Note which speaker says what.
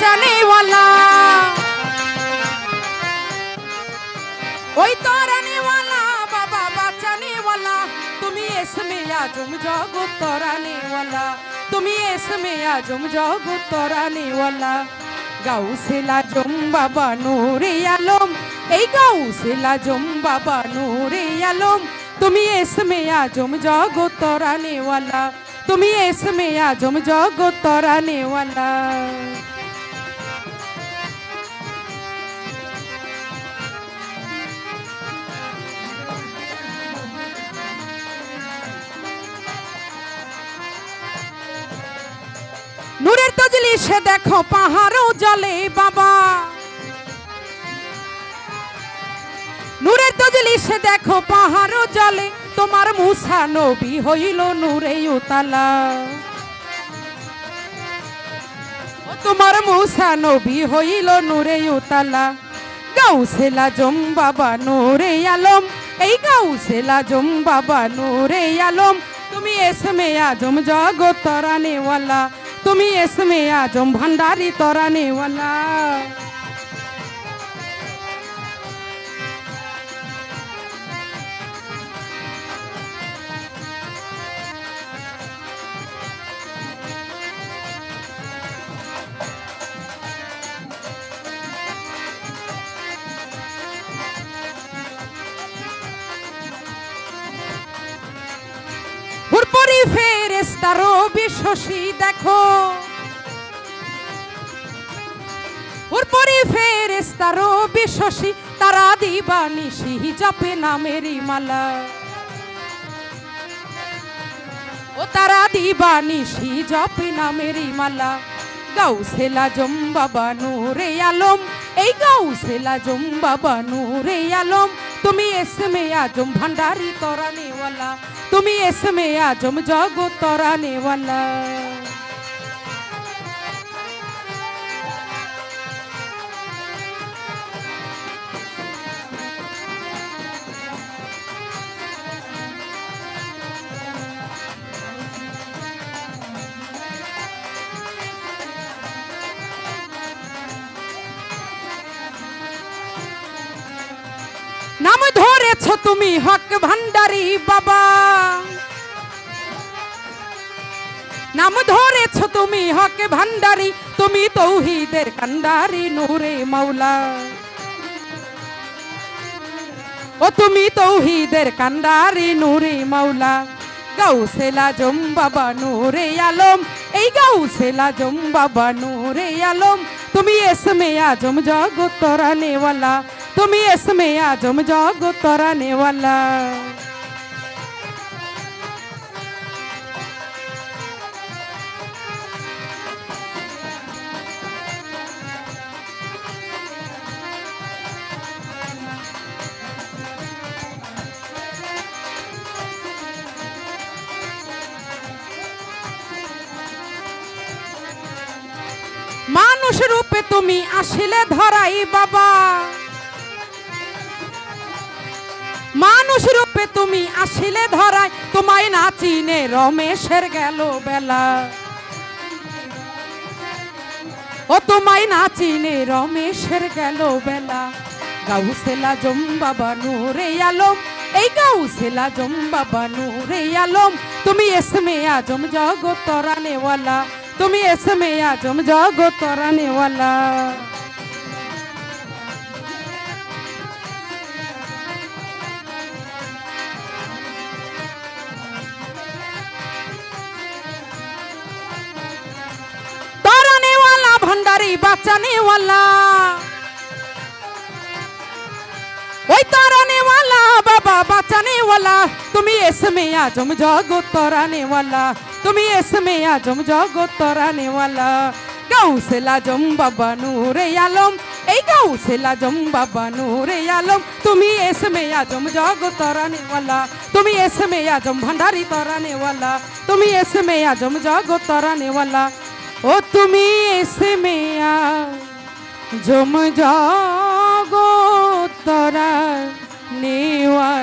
Speaker 1: বাঁচানেওয়ালা, ওই তরানেওয়ালা বাবা বাঁচানেওয়ালা, তুমি এসমে আজম জগৎ তরানেওয়ালা, তুমি এসমে আজম জগৎ তরানেওয়ালা। গাউসে আজম বাবা নূরে আলম, এই গাউসে আজম বাবা নূরে আলম, তুমি এসমে আজম জগৎ তরানেওয়ালা, তুমি এসমে আজম জগৎ তরানেওয়ালা। নূরের তজলিসে দেখো পাহাড়ও জ্বলে বাবা, নূরের তজলিসে দেখো পাহাড়ও জ্বলে, তোমার মুসা নবী হইল নূরে উতালা, তোমার মুসা নবী হইল নূরে উতালা। গাউসে আজম বাবা নূরে আলম, এই গাউসে আজম বাবা নূরে আলম, তুমি এসমে আজম জগৎ তরানেওয়ালা, তুমি এসমে আজম ভণ্ডারি তরানেওয়ালা। হুরপুরি ফেরেশতারও বিশ্বসী দেখো, হুরপুরি ফেরেশতারও বিশ্বসী, তারা দিবানিশি জপে নামেরি মালা, ও তারা দিবানিশি জপে নামেরি মালা। গাউসে আজম বাবা নূরে আলম, এই গাউসে আজম বাবা নূরে আলম, তুমি এসমে আজম ভণ্ডারি তরানেওয়ালা, তুমি এসমে আজম জগৎ তরানেওয়ালা। নাম ধরেছ তুমি হক ভান্ডারি বাবা, নাম ধরেছ তুমি হক ভান্ডারি, তুমি তৌহিদের কান্ডারি নূরে মাওলা, ও তুমি তৌহিদের কান্ডারি নূরে মাওলা। গাউসে আজম বাবা নূরে আলম, এই গাউসে আজম বাবা নূরে আলম, তুমি এসমে আজম জগৎ তরানেওয়ালা, তুমি এসমে আজম জগৎ তরানেওয়ালা। মানুষ রূপে তুমি আসিলে ধরাই বাবা, মানুষ রূপে তুমি আসিলে ধরাই, তোমায় না চিনে রমেশের গেল বেলা, ও তোমায় না চিনে রমেশের গেল বেলা। গাউসে আজম বাবা নূরে আলম, এই গাউসে আজম বাবা নূরে আলম, তুমি এসমে আজম জগৎ তরানেওয়ালা, তুমি এসমে আজম জগৎ তরানেওয়ালা। তরানেওয়ালা ভণ্ডারি বাঁচানেওয়ালা, ওই তরানেওয়ালা বাবা বাঁচানেওয়ালা, তুমি এসমে আজম জগৎ তরানেওয়ালা, তুমি এসমে আজম জগৎ তরানেওয়ালা। গাউসে আজম বাবা নূরে আলম, এই গাউসে আজম বাবা নূরে আলম, তুমি এসমে আজম জগৎ তরানেওয়ালা, তুমি এসমে আজম ভণ্ডারি তরানেওয়ালা, তুমি এসমে আজম জগৎ তরানেওয়ালা, ও তুমি এসমে আজম জগৎ তরানেওয়ালা।